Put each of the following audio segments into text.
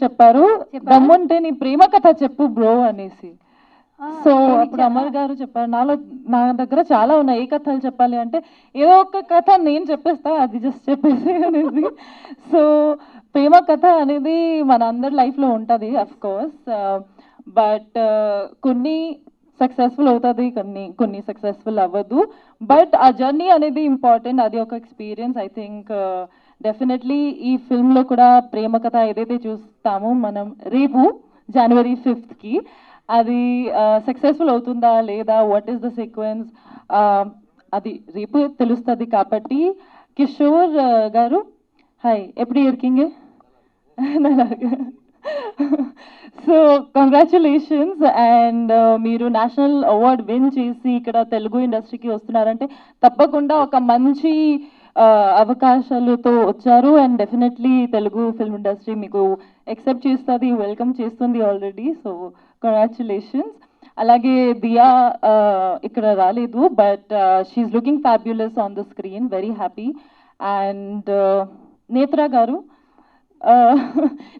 చెప్పారు దమ్ముంటే నీ ప్రేమ కథ చెప్పు బ్రో అనేసి. సో అప్పుడు అమర్ గారు చెప్పారు నా దగ్గర చాలా ఉన్నాయి, ఏ కథలు చెప్పాలి అంటే ఏదో ఒక కథ నేను చెప్పేస్తా, అది జస్ట్ చెప్పేసి అనేది. సో ప్రేమ కథ అనేది మన అందరి లైఫ్లో ఉంటుంది అఫ్ కోర్స్, బట్ కొన్ని సక్సెస్ఫుల్ అవుతుంది, కొన్ని సక్సెస్ఫుల్ అవ్వదు. బట్ ఆ జర్నీ అనేది ఇంపార్టెంట్, అది ఒక ఎక్స్పీరియన్స్. ఐ థింక్ డెఫినెట్లీ ఈ ఫిల్మ్లో కూడా ప్రేమ కథ ఏదైతే చూస్తామో మనం రేపు January 5th అది సక్సెస్ఫుల్ అవుతుందా లేదా, వాట్ ఈస్ ద సీక్వెన్స్, అది రేపు తెలుస్తుంది. కాబట్టి కిషోర్ గారు హాయ్, ఎప్పుడు ఇరికింగే. సో కంగ్రాచులేషన్స్, అండ్ మీరు నేషనల్ అవార్డ్ విన్ చేసి ఇక్కడ తెలుగు ఇండస్ట్రీకి వస్తున్నారంటే తప్పకుండా ఒక మంచి అవకాశాలతో వచ్చారు. And definitely Telugu film industry మీకు ఎక్సెప్ట్ చేస్తుంది, వెల్కమ్ చేస్తుంది ఆల్రెడీ. So congratulations. అలాగే దియా ఇక్కడ రాలేదు, but she's looking fabulous on the screen, very happy. And నేత్ర గారు,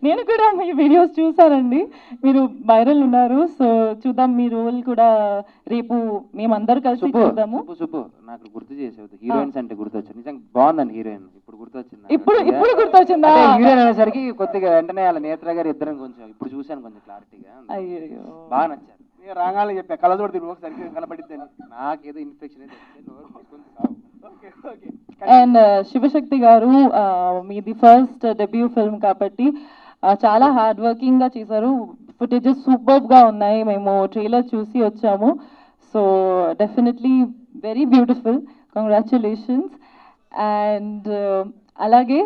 నేను కూడా మీ వీడియోస్ చూసానండి, మీరు వైరల్ ఉన్నారు. సో చూద్దాం మీ రోల్ కూడా రేపు మేమందరూ కలిసి చూద్దాము. నాకు గుర్తు చేసేది హీరోయిన్స్ అంటే గుర్తొచ్చింది, నిజంగా బాగుందండి హీరోయిన్. ఇప్పుడు గుర్తొచ్చింది, ఇప్పుడు గుర్తొచ్చిందా? హీరోయిన్ అనేసరికి కొద్దిగా వెంటనే అలా నేత్ర గారు ఇద్దరం కొంచెం ఇప్పుడు చూశాను కొంచెం క్లారిటీగా, అయ్యో బాగా నచ్చారు. రాగానే చెప్పా కళ్ళతోటి సరిగ్గా కనపడిద్దని, నాకేదో ఇన్ఫెక్షన్ అండ్ శివశక్తి గారు, మీది ఫస్ట్ డెబ్యూ ఫిల్మ్ కాబట్టి చాలా హార్డ్ వర్కింగ్ గా చేశారు. ఫుటేజెస్ సూపర్ గా ఉన్నాయి, మేము ట్రైలర్ చూసి వచ్చాము. So definitely very beautiful, congratulations. And అలాగే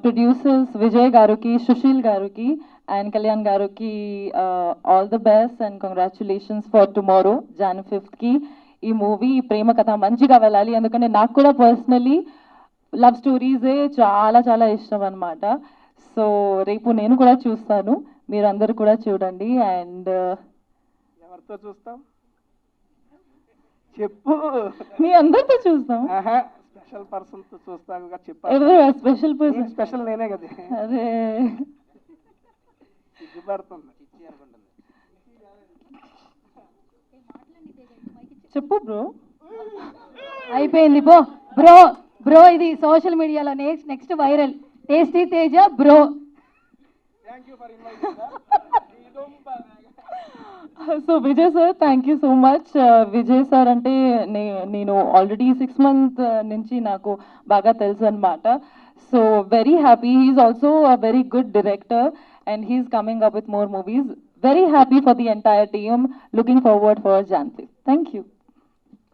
ప్రొడ్యూసర్స్ విజయ్ గారికి, సుశీల్ గారికి అండ్ కళ్యాణ్ గారికి all the best and congratulations for tomorrow Jan 5th. ఈ మూవీ ప్రేమ కథ మంచిగా వెళ్ళాలి, ఎందుకంటే నాకు కూడా పర్సనలీ లవ్ స్టోరీసే చాలా చాలా ఇష్టం అనమాట. సో రేపు నేను కూడా చూస్తాను, మీరు అందరూ కూడా చూడండి. అండ్ ఎవరితో చూస్తాం చెప్పు? మీ అందరితో చూస్తాం. స్పెషల్ పర్సన్ తో చూస్తాను చెప్పాలి. Special person? స్పెషల్ నేనే కదా. అరే చెప్పు బ్రో. అయిపోయింది పో బ్రో. బ్రో ఇది సోషల్ మీడియాలో next viral, tasty Teja bro. So Vijay sir, thank you so much. Vijay sir అంటే నేను ఆల్రెడీ 6 months నుంచి నాకు బాగా తెలుసు అనమాట. So very happy, he's also a very good director and he's coming up with more movies. Very happy for the entire team. Looking forward for Jan 5th. Thank you.